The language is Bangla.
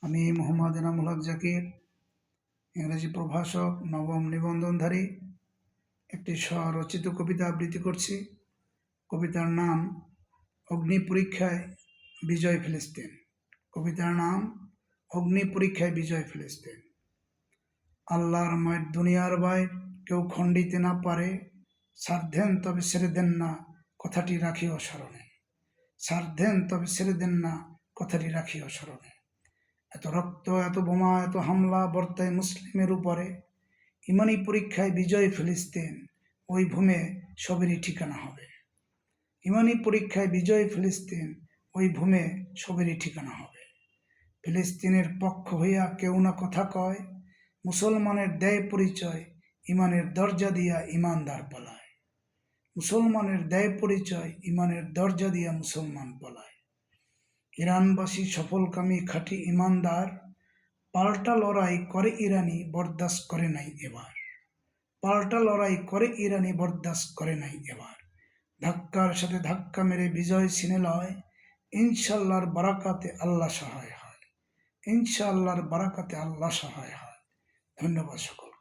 আমি মোহাম্মদ এনামুল হক জাকির, ইংরেজি প্রভাষক, নবম নিবন্ধনধারী। একটি স্বরচিত কবিতা আবৃত্তি করছি। কবিতার নাম অগ্নি পরীক্ষায় বিজয় ফিলিস্তিন। কবিতার নাম অগ্নি পরীক্ষায় বিজয় ফিলিস্তিন। আল্লাহর মায়ের দুনিয়ার বাইর কেউ খণ্ডিতে না পারে, সার্ধেন তবে ছেড়ে দেন না কথাটি রাখিও স্মরণে। সার্ধেন তবে ছেড়ে দেন না কথাটি রাখিও স্মরণে। এত রক্ত, এত বোমা, এত হামলা বর্তায় মুসলিমের উপরে। ইমানি পরীক্ষায় বিজয় ফিলিস্তিন, ওই ভূমে সবেরই ঠিকানা হবে। ইমানি পরীক্ষায় বিজয় ফিলিস্তিন, ওই ভূমে সবেরই ঠিকানা হবে। ফিলিস্তিনের পক্ষ হইয়া কেউ না কথা কয়, মুসলমানের দেয় পরিচয়, ইমানের দরজা দিয়া ইমানদার পলায়। মুসলমানের দেয় পরিচয়, ইমানের দরজা দিয়া মুসলমান পলায়। ইরানবাসী সফলকামী খাঁটি ইমানদার, পাল্টা লড়াই করে ইরানি বরদাস্ত করে নাই এবার। পাল্টা লড়াই করে ইরানি বরদাস্ত করে নাই এবার। ধাক্কার সাথে ধাক্কা মেরে বিজয় ছিনে লয়, ইনশাআল্লাহর বারাকাতে আল্লাহ সহায় হয়। ইনশাআল্লাহর বারাকাতে আল্লাহ সহায় হয়। ধন্যবাদ সকল।